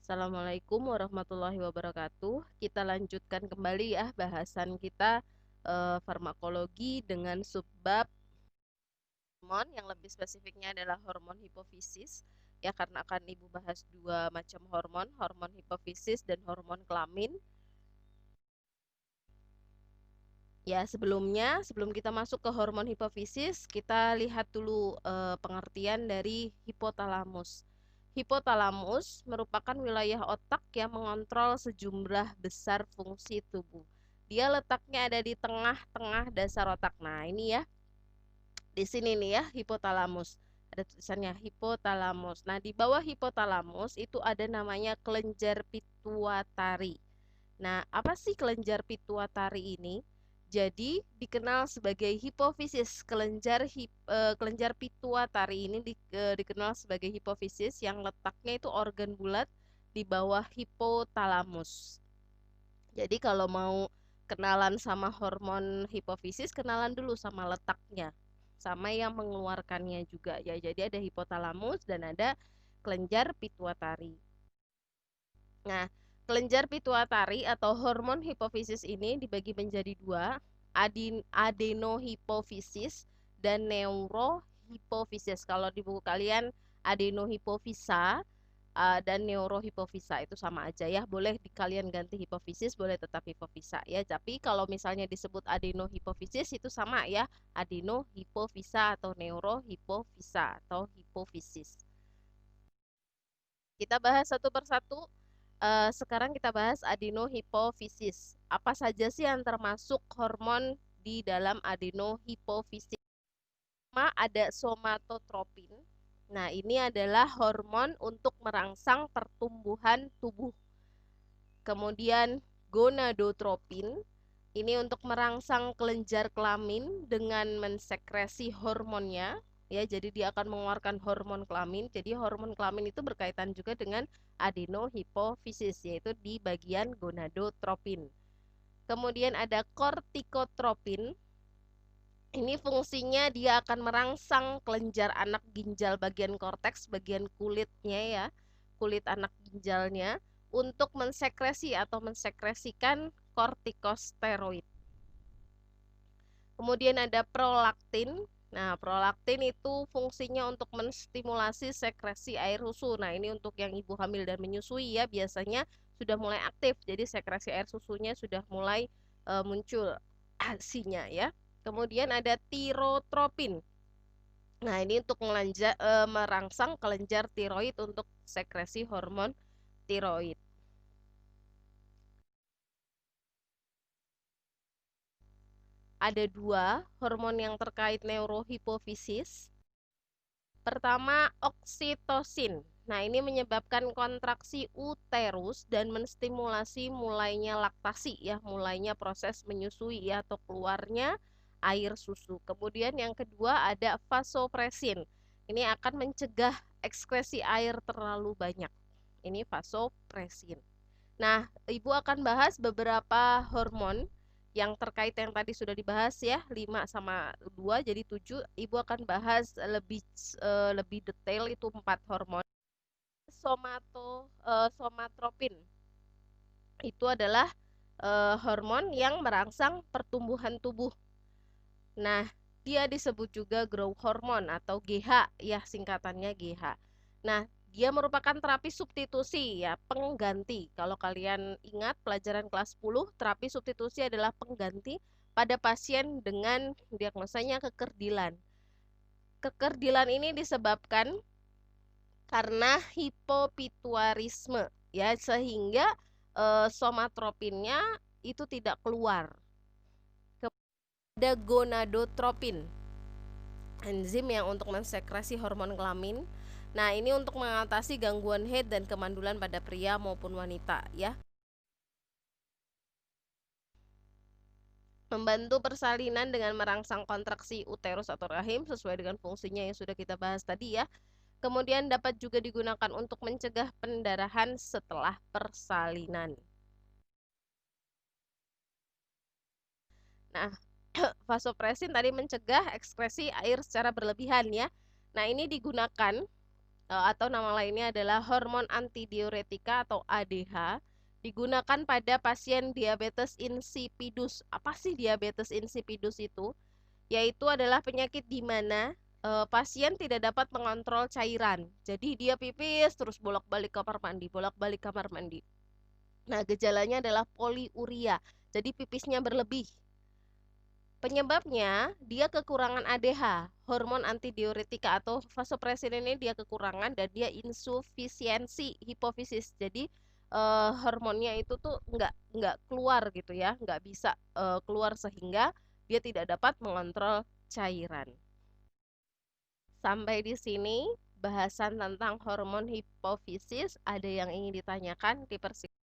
Assalamualaikum warahmatullahi wabarakatuh. Kita lanjutkan kembali ya bahasan kita farmakologi dengan subbab hormon yang lebih spesifiknya adalah hormon hipofisis. Ya karena akan Ibu bahas dua macam hormon, hormon hipofisis dan hormon kelamin. Ya, sebelum kita masuk ke hormon hipofisis, kita lihat dulu pengertian dari hipotalamus. Hipotalamus merupakan wilayah otak yang mengontrol sejumlah besar fungsi tubuh. Dia letaknya ada di tengah-tengah dasar otak. Nah, ini ya, di sini nih ya, hipotalamus. Ada tulisannya hipotalamus. Nah, di bawah hipotalamus itu ada namanya kelenjar pituitari. Nah, apa sih kelenjar pituitari ini? Jadi dikenal sebagai hipofisis. Kelenjar pituitari ini dikenal sebagai hipofisis yang letaknya itu organ bulat di bawah hipotalamus. Jadi kalau mau kenalan sama hormon hipofisis, kenalan dulu sama letaknya, sama yang mengeluarkannya juga ya. Jadi ada hipotalamus dan ada kelenjar pituitari. Nah, kelenjar pituitari atau hormon hipofisis ini dibagi menjadi dua, adenohipofisis dan neurohipofisis. Kalau di buku kalian adenohipofisa dan neurohipofisa itu sama aja ya. Boleh kalian ganti hipofisis, boleh tetap hipofisa ya. Tapi kalau misalnya disebut adenohipofisis itu sama ya, adenohipofisa atau neurohipofisa atau hipofisis. Kita bahas satu persatu. Sekarang kita bahas adenohipofisis. Apa saja sih yang termasuk hormon di dalam adenohipofisis? Pertama ada somatotropin. Nah, ini adalah hormon untuk merangsang pertumbuhan tubuh. Kemudian gonadotropin. Ini untuk merangsang kelenjar kelamin dengan mensekresi hormonnya. Ya, jadi dia akan mengeluarkan hormon kelamin. Jadi hormon kelamin itu berkaitan juga dengan adenohipofisis, yaitu di bagian gonadotropin. Kemudian ada kortikotropin. Ini fungsinya dia akan merangsang kelenjar anak ginjal bagian korteks, bagian kulitnya ya, kulit anak ginjalnya untuk mensekresi atau mensekresikan kortikosteroid. Kemudian ada prolaktin. Nah, prolaktin itu fungsinya untuk menstimulasi sekresi air susu. Nah, ini untuk yang ibu hamil dan menyusui ya, biasanya sudah mulai aktif. Jadi sekresi air susunya sudah mulai muncul asinya ya. Kemudian ada tirotropin. Nah, ini untuk merangsang kelenjar tiroid untuk sekresi hormon tiroid. Ada dua hormon yang terkait neurohipofisis. Pertama, oksitosin. Nah, ini menyebabkan kontraksi uterus dan menstimulasi mulainya laktasi ya, mulainya proses menyusui ya atau keluarnya air susu. Kemudian yang kedua ada vasopresin. Ini akan mencegah ekskresi air terlalu banyak. Ini vasopresin. Nah, Ibu akan bahas beberapa hormon yang terkait yang tadi sudah dibahas ya, 5 sama 2 jadi 7. Ibu akan bahas lebih detail itu 4 hormon. Somatropin. Itu adalah hormon yang merangsang pertumbuhan tubuh. Nah, dia disebut juga growth hormone atau GH ya, singkatannya GH. Nah, dia merupakan terapi substitusi ya, pengganti. Kalau kalian ingat pelajaran kelas 10, terapi substitusi adalah pengganti pada pasien dengan diagnosanya kekerdilan. Kekerdilan ini disebabkan karena hipopituarisme ya, sehingga somatropinnya itu tidak keluar. Ada gonadotropin, enzim yang untuk mensekresi hormon kelamin. Nah, ini untuk mengatasi gangguan haid dan kemandulan pada pria maupun wanita ya. Membantu persalinan dengan merangsang kontraksi uterus atau rahim sesuai dengan fungsinya yang sudah kita bahas tadi ya. Kemudian dapat juga digunakan untuk mencegah pendarahan setelah persalinan. Nah, vasopresin tadi mencegah ekskresi air secara berlebihan ya. Nah, ini digunakan atau nama lainnya adalah hormon antidiuretika atau ADH, digunakan pada pasien diabetes insipidus. Apa sih diabetes insipidus itu? Yaitu adalah penyakit di mana pasien tidak dapat mengontrol cairan. Jadi dia pipis terus bolak-balik kamar mandi, bolak-balik kamar mandi. Nah, gejalanya adalah poliuria. Jadi pipisnya berlebih. Penyebabnya dia kekurangan ADH, hormon antidiuretika atau vasopressin ini dia kekurangan dan dia insufisiensi hipofisis. Jadi hormonnya itu tuh nggak keluar gitu ya, nggak bisa keluar sehingga dia tidak dapat mengontrol cairan. Sampai di sini bahasan tentang hormon hipofisis. Ada yang ingin ditanyakan? Dipersilakan.